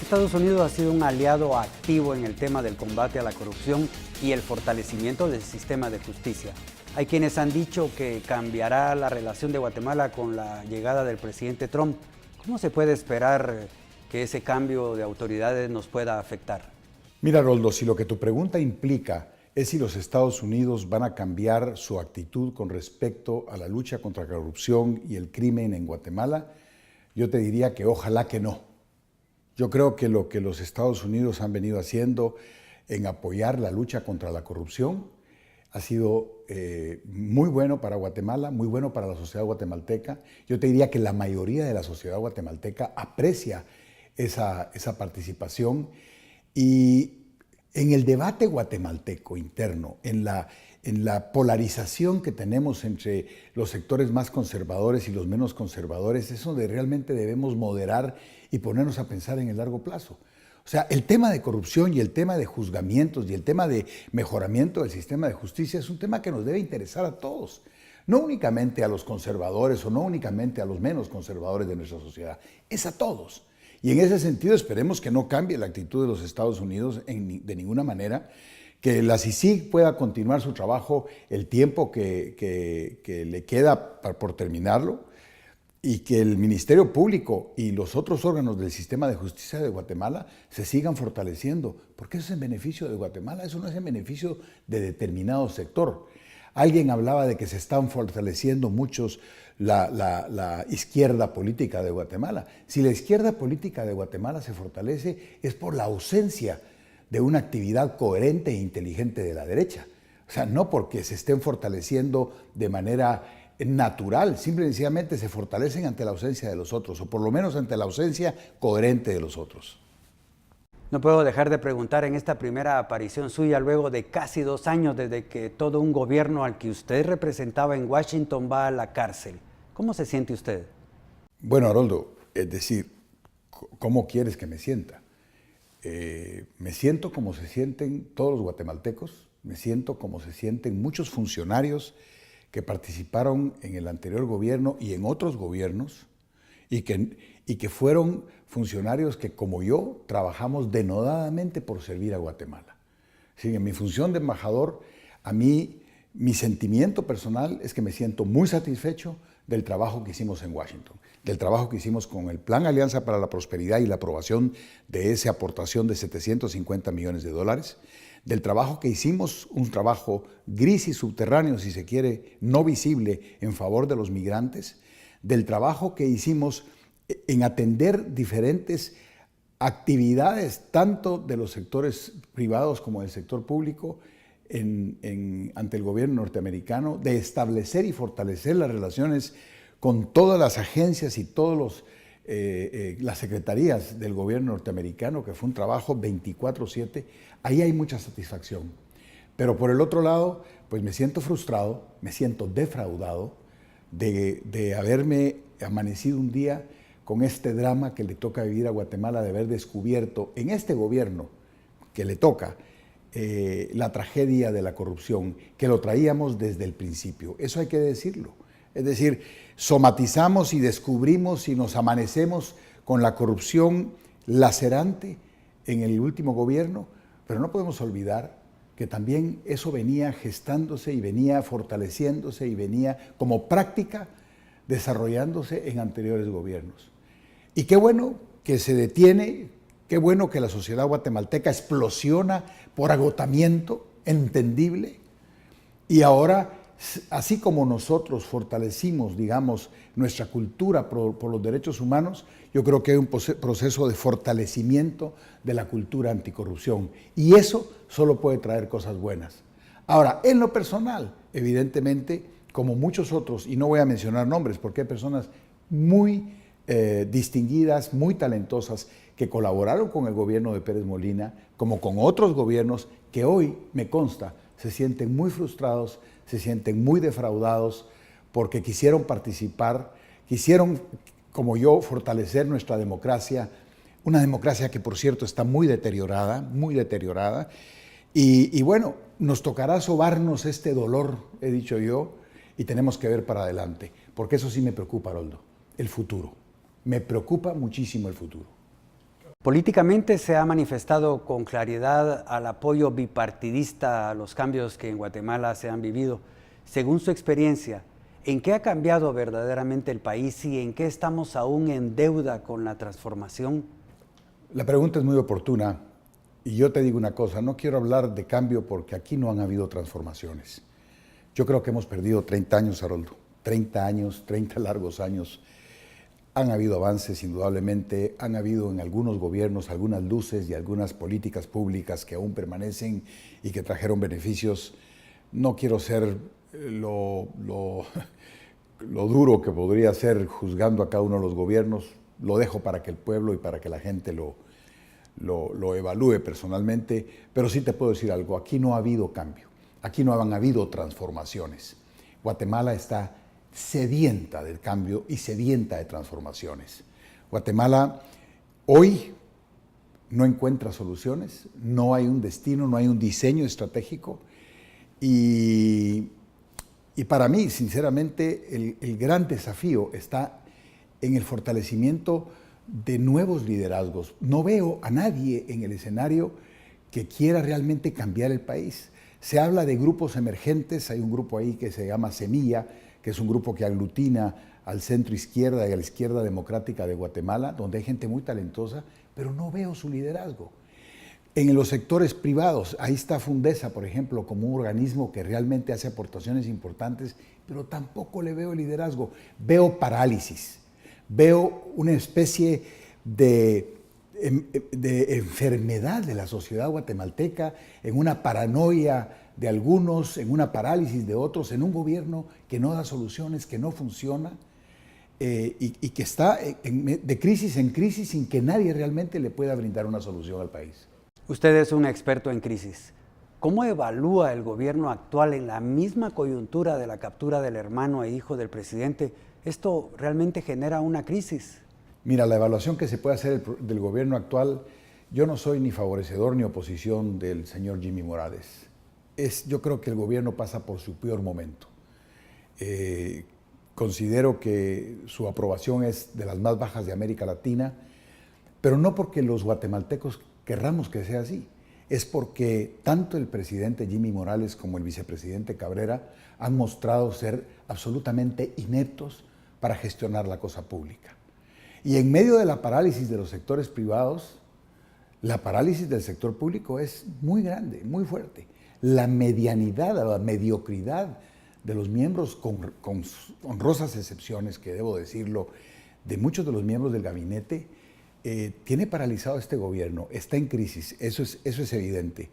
Estados Unidos ha sido un aliado activo en el tema del combate a la corrupción y el fortalecimiento del sistema de justicia. Hay quienes han dicho que cambiará la relación de Guatemala con la llegada del presidente Trump. ¿Cómo se puede esperar que ese cambio de autoridades nos pueda afectar? Mira, Roldo, si lo que tu pregunta implica es si los Estados Unidos van a cambiar su actitud con respecto a la lucha contra la corrupción y el crimen en Guatemala, yo te diría que ojalá que no. Yo creo que lo que los Estados Unidos han venido haciendo en apoyar la lucha contra la corrupción ha sido muy bueno para Guatemala, muy bueno para la sociedad guatemalteca. Yo te diría que la mayoría de la sociedad guatemalteca aprecia esa participación. Y en el debate guatemalteco interno, en la polarización que tenemos entre los sectores más conservadores y los menos conservadores, es donde realmente debemos moderar y ponernos a pensar en el largo plazo. O sea, el tema de corrupción y el tema de juzgamientos y el tema de mejoramiento del sistema de justicia es un tema que nos debe interesar a todos. No únicamente a los conservadores o no únicamente a los menos conservadores de nuestra sociedad, es a todos. Y en ese sentido esperemos que no cambie la actitud de los Estados Unidos de ninguna manera, que la CICIG pueda continuar su trabajo el tiempo que le queda por terminarlo y que el Ministerio Público y los otros órganos del sistema de justicia de Guatemala se sigan fortaleciendo, porque eso es en beneficio de Guatemala, eso no es en beneficio de determinado sector. Alguien hablaba de que se están fortaleciendo muchos la izquierda política de Guatemala. Si la izquierda política de Guatemala se fortalece es por la ausencia de una actividad coherente e inteligente de la derecha. O sea, no porque se estén fortaleciendo de manera natural, simple y sencillamente se fortalecen ante la ausencia de los otros, o por lo menos ante la ausencia coherente de los otros. No puedo dejar de preguntar en esta primera aparición suya, luego de casi 2 años desde que todo un gobierno al que usted representaba en Washington va a la cárcel. ¿Cómo se siente usted? Bueno, Haroldo, es decir, ¿cómo quieres que me sienta? Me siento como se sienten todos los guatemaltecos, me siento como se sienten muchos funcionarios que participaron en el anterior gobierno y en otros gobiernos y que fueron funcionarios que, como yo, trabajamos denodadamente por servir a Guatemala. Sí, en mi función de embajador, a mí, mi sentimiento personal es que me siento muy satisfecho del trabajo que hicimos en Washington, del trabajo que hicimos con el Plan Alianza para la Prosperidad y la aprobación de esa aportación de $750 millones, del trabajo que hicimos, un trabajo gris y subterráneo, si se quiere, no visible, en favor de los migrantes, del trabajo que hicimos en atender diferentes actividades, tanto de los sectores privados como del sector público, ante el gobierno norteamericano, de establecer y fortalecer las relaciones con todas las agencias y todas las secretarías del gobierno norteamericano, que fue un trabajo 24/7, ahí hay mucha satisfacción. Pero por el otro lado, pues me siento frustrado, me siento defraudado de haberme amanecido un día con este drama que le toca vivir a Guatemala, de haber descubierto en este gobierno que le toca la tragedia de la corrupción, que lo traíamos desde el principio. Eso hay que decirlo. Es decir, somatizamos y descubrimos y nos amanecemos con la corrupción lacerante en el último gobierno, pero no podemos olvidar que también eso venía gestándose y venía fortaleciéndose y venía como práctica desarrollándose en anteriores gobiernos. Y qué bueno que se detiene, qué bueno que la sociedad guatemalteca explosiona por agotamiento entendible, y ahora, así como nosotros fortalecimos, digamos, nuestra cultura por los derechos humanos, yo creo que hay un proceso de fortalecimiento de la cultura anticorrupción, y eso solo puede traer cosas buenas. Ahora, en lo personal, evidentemente, como muchos otros, y no voy a mencionar nombres porque hay personas muy distinguidas, muy talentosas, que colaboraron con el gobierno de Pérez Molina, como con otros gobiernos que hoy, me consta, se sienten muy frustrados, se sienten muy defraudados porque quisieron participar, quisieron, como yo, fortalecer nuestra democracia, una democracia que, por cierto, está muy deteriorada, y bueno, nos tocará sobarnos este dolor, he dicho yo, y tenemos que ver para adelante, porque eso sí me preocupa, Haroldo, el futuro. Me preocupa muchísimo el futuro. Políticamente se ha manifestado con claridad al apoyo bipartidista a los cambios que en Guatemala se han vivido. Según su experiencia, ¿en qué ha cambiado verdaderamente el país y en qué estamos aún en deuda con la transformación? La pregunta es muy oportuna y yo te digo una cosa, no quiero hablar de cambio porque aquí no han habido transformaciones. Yo creo que hemos perdido 30 años, Haroldo, 30 años, 30 largos años. Han habido avances, indudablemente, han habido en algunos gobiernos algunas luces y algunas políticas públicas que aún permanecen y que trajeron beneficios. No quiero ser lo duro que podría ser juzgando a cada uno de los gobiernos, lo dejo para que el pueblo y para que la gente lo evalúe personalmente, pero sí te puedo decir algo, aquí no ha habido cambio, aquí no han habido transformaciones. Guatemala está sedienta del cambio y sedienta de transformaciones. Guatemala hoy no encuentra soluciones, no hay un destino, no hay un diseño estratégico y para mí, sinceramente, el gran desafío está en el fortalecimiento de nuevos liderazgos. No veo a nadie en el escenario que quiera realmente cambiar el país. Se habla de grupos emergentes, hay un grupo ahí que se llama Semilla, que es un grupo que aglutina al centro izquierda y a la izquierda democrática de Guatemala, donde hay gente muy talentosa, pero no veo su liderazgo. En los sectores privados, ahí está Fundesa, por ejemplo, como un organismo que realmente hace aportaciones importantes, pero tampoco le veo liderazgo. Veo parálisis, veo una especie de enfermedad de la sociedad guatemalteca, en una paranoia de algunos, en una parálisis de otros, en un gobierno que no da soluciones, que no funciona y que está de crisis en crisis sin que nadie realmente le pueda brindar una solución al país. Usted es un experto en crisis. ¿Cómo evalúa el gobierno actual en la misma coyuntura de la captura del hermano e hijo del presidente? ¿Esto realmente genera una crisis? Mira, la evaluación que se puede hacer del gobierno actual, yo no soy ni favorecedor ni oposición del señor Jimmy Morales. Yo creo que el gobierno pasa por su peor momento. Considero que su aprobación es de las más bajas de América Latina, pero no porque los guatemaltecos querramos que sea así, es porque tanto el presidente Jimmy Morales como el vicepresidente Cabrera han mostrado ser absolutamente ineptos para gestionar la cosa pública. Y en medio de la parálisis de los sectores privados, la parálisis del sector público es muy grande, muy fuerte. La medianidad, la mediocridad de los miembros, con honrosas excepciones, que debo decirlo, de muchos de los miembros del gabinete, tiene paralizado este gobierno, está en crisis, eso es evidente.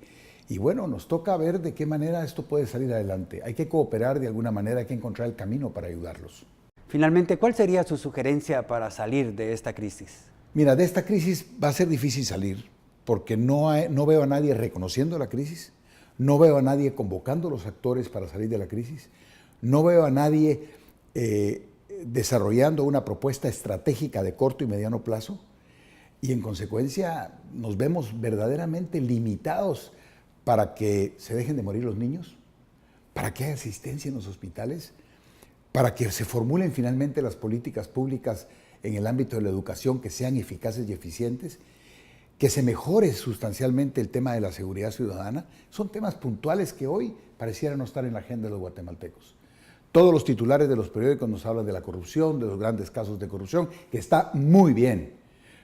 Y bueno, nos toca ver de qué manera esto puede salir adelante. Hay que cooperar de alguna manera, hay que encontrar el camino para ayudarlos. Finalmente, ¿cuál sería su sugerencia para salir de esta crisis? Mira, de esta crisis va a ser difícil salir, porque no veo a nadie reconociendo la crisis, no veo a nadie convocando a los actores para salir de la crisis, no veo a nadie desarrollando una propuesta estratégica de corto y mediano plazo, y en consecuencia nos vemos verdaderamente limitados para que se dejen de morir los niños, para que haya asistencia en los hospitales, para que se formulen finalmente las políticas públicas en el ámbito de la educación que sean eficaces y eficientes, que se mejore sustancialmente el tema de la seguridad ciudadana. Son temas puntuales que hoy parecieran no estar en la agenda de los guatemaltecos. Todos los titulares de los periódicos nos hablan de la corrupción, de los grandes casos de corrupción, que está muy bien.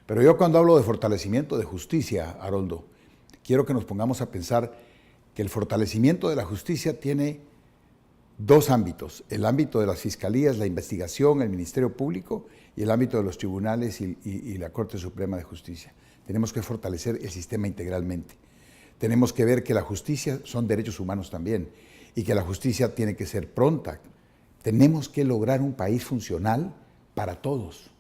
Pero yo cuando hablo de fortalecimiento de justicia, Haroldo, quiero que nos pongamos a pensar que el fortalecimiento de la justicia tiene dos ámbitos: el ámbito de las fiscalías, la investigación, el Ministerio Público, y el ámbito de los tribunales y la Corte Suprema de Justicia. Tenemos que fortalecer el sistema integralmente. Tenemos que ver que la justicia son derechos humanos también y que la justicia tiene que ser pronta. Tenemos que lograr un país funcional para todos.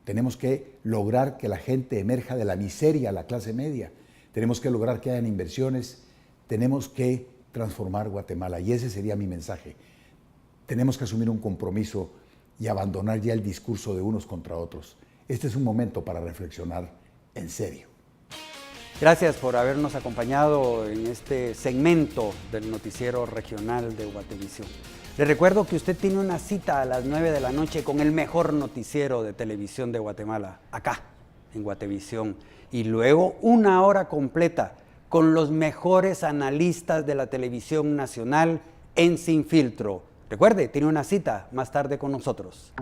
Tenemos que lograr que la gente emerja de la miseria a la clase media. Tenemos que lograr que hayan inversiones. Tenemos que transformar Guatemala, y ese sería mi mensaje. Tenemos que asumir un compromiso y abandonar ya el discurso de unos contra otros. Este es un momento para reflexionar en serio. Gracias por habernos acompañado en este segmento del noticiero regional de Guatevisión. Les recuerdo que usted tiene una cita a las 9 de la noche con el mejor noticiero de televisión de Guatemala, acá, en Guatevisión. Y luego 1 hora completa con los mejores analistas de la televisión nacional en Sin Filtro. Recuerde, tiene una cita más tarde con nosotros.